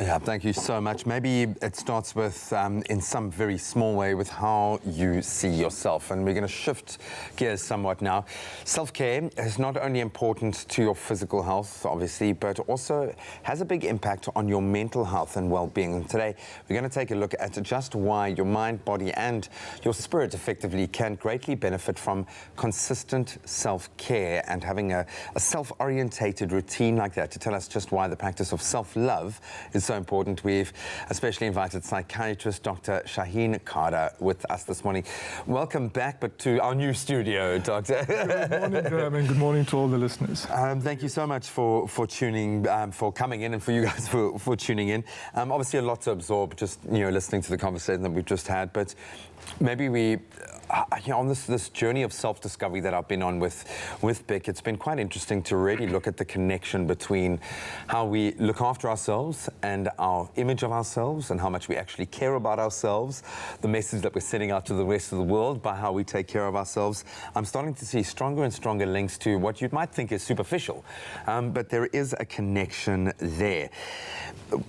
Yeah, thank you so much. Maybe it starts with, in some very small way, with how you see yourself. And we're going to shift gears somewhat now. Self-care is not only important to your physical health, obviously, but also has a big impact on your mental health and well-being. And today, we're going to take a look at just why your mind, body, and your spirit effectively can greatly benefit from consistent self-care and having a self-orientated routine like that. To tell us just why the practice of self-love is so important, we've especially invited Psychiatrist Dr Shaheen Kader with us this morning. Welcome back, but to our new studio, Doctor. Good morning, Graham, and good morning to all the listeners. Thank you so much for tuning, for coming in, and for you guys for tuning in. Obviously, a lot to absorb, just listening to the conversation that we've just had, but maybe we, on this journey of self-discovery that I've been on with BIC, it's been quite interesting to really look at the connection between how we look after ourselves and our image of ourselves and how much we actually care about ourselves, the message that we're sending out to the rest of the world by how we take care of ourselves. I'm starting to see stronger and stronger links to what you might think is superficial, but there is a connection there.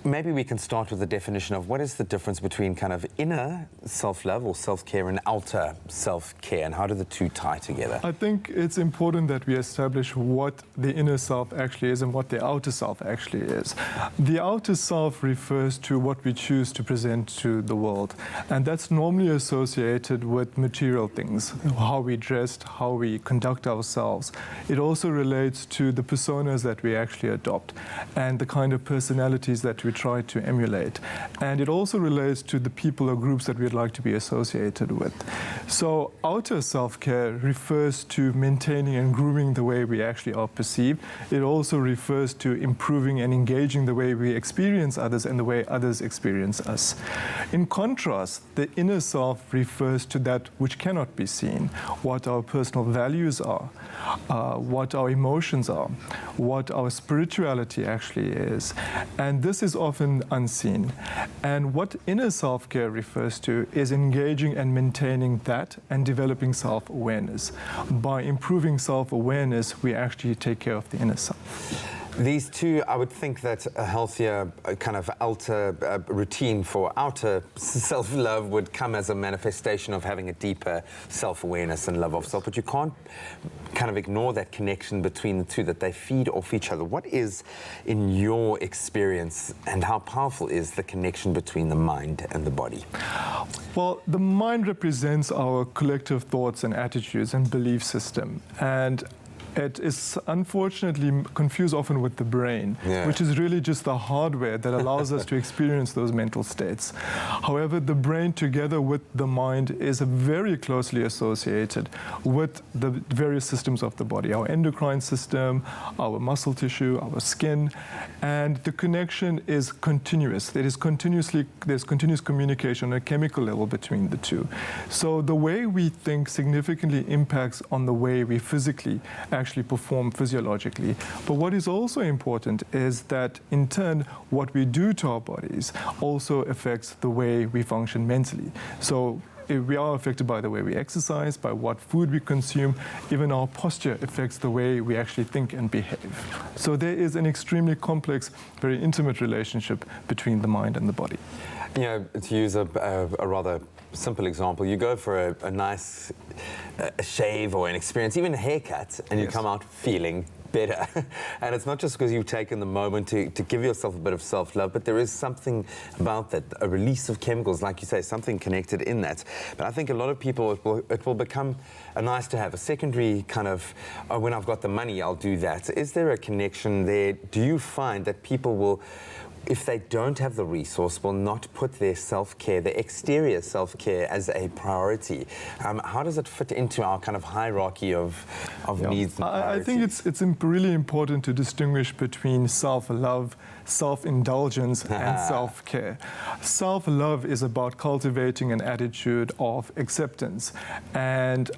Maybe we can start with the definition of what is the difference between kind of inner self-love or self-care and outer self-care, and how do the two tie together? I think it's important that we establish what the inner self actually is and what the outer self actually is. The outer self refers to what we choose to present to the world, and that's normally associated with material things, how we dress, how we conduct ourselves. It also relates to the personas that we actually adopt and the kind of personalities that we try to emulate. And it also relates to the people or groups that we'd like to be associated with. So outer self-care refers to maintaining and grooming the way we actually are perceived. It also refers to improving and engaging the way we experience others and the way others experience us. In contrast, the inner self refers to that which cannot be seen, what our personal values are, what our emotions are, what our spirituality actually is. And this is often unseen. And what inner self-care refers to is engaging and maintaining that and developing self-awareness. By improving self-awareness, we actually take care of the inner self. These two, I would think that a healthier kind of outer routine for outer self-love would come as a manifestation of having a deeper self-awareness and love of self, but you can't kind of ignore that connection between the two, that they feed off each other. What is, in your experience, and how powerful is the connection between the mind and the body? Well, the mind represents our collective thoughts and attitudes and belief system, and it is unfortunately confused often with the brain, which is really just the hardware that allows us to experience those mental states. However, the brain together with the mind is very closely associated with the various systems of the body, our endocrine system, our muscle tissue, our skin, and the connection is continuous. There's continuous communication on a chemical level between the two. So the way we think significantly impacts on the way we physically actually perform physiologically. But what is also important is that, in turn, what we do to our bodies also affects the way we function mentally. So we are affected by the way we exercise, by what food we consume. Even our posture affects the way we actually think and behave. So there is an extremely complex, very intimate relationship between the mind and the body. To use a rather simple example, you go for a nice shave or an experience, even a haircut, and you come out feeling better. And it's not just because you've taken the moment to give yourself a bit of self-love, but there is something about that, a release of chemicals, like you say, something connected in that. But I think a lot of people, it will become a nice to have, a secondary kind of, oh, when I've got the money, I'll do that. Is there a connection there? Do you find that people will, if they don't have the resource, will not put their self-care, their exterior self-care, as a priority? How does it fit into our kind of hierarchy of needs and priorities? I think it's really important to distinguish between self-love, self-indulgence, and self-care. Self-love is about cultivating an attitude of acceptance and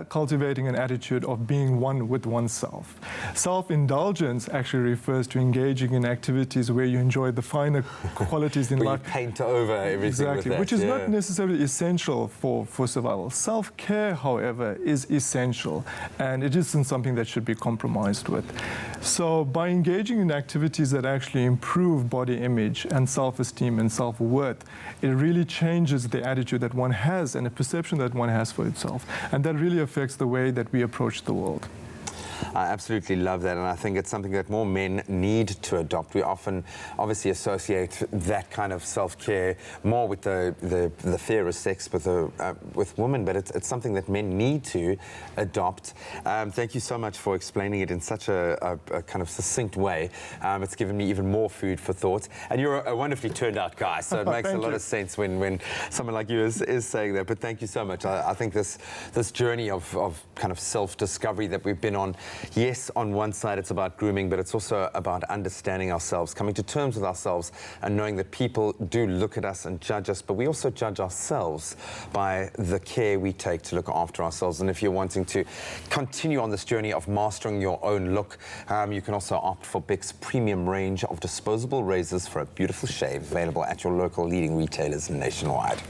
cultivating an attitude of being one with oneself. Self-indulgence actually refers to engaging in activities where you enjoy the finer qualities in life. You paint over everything with that, which is not necessarily essential for survival. Self-care, however, is essential, and it isn't something that should be compromised with. So by engaging in activities that actually improve improve body image and self-esteem and self-worth, it really changes the attitude that one has and the perception that one has for itself. And that really affects the way that we approach the world. I absolutely love that, and I think it's something that more men need to adopt. We often obviously associate that kind of self-care more with the fear of sex with women, but it's something that men need to adopt. Thank you so much for explaining it in such a kind of succinct way. It's given me even more food for thought, and you're a wonderfully turned out guy, so it makes a lot of sense when someone like you is saying that. But thank you so much. I think this journey of kind of self-discovery that we've been on, yes, on one side it's about grooming, but it's also about understanding ourselves, coming to terms with ourselves, and knowing that people do look at us and judge us, but we also judge ourselves by the care we take to look after ourselves. And if you're wanting to continue on this journey of mastering your own look, you can also opt for BIC's premium range of disposable razors for a beautiful shave, available at your local leading retailers nationwide.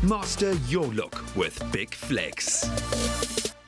Master your look with BIC Flex.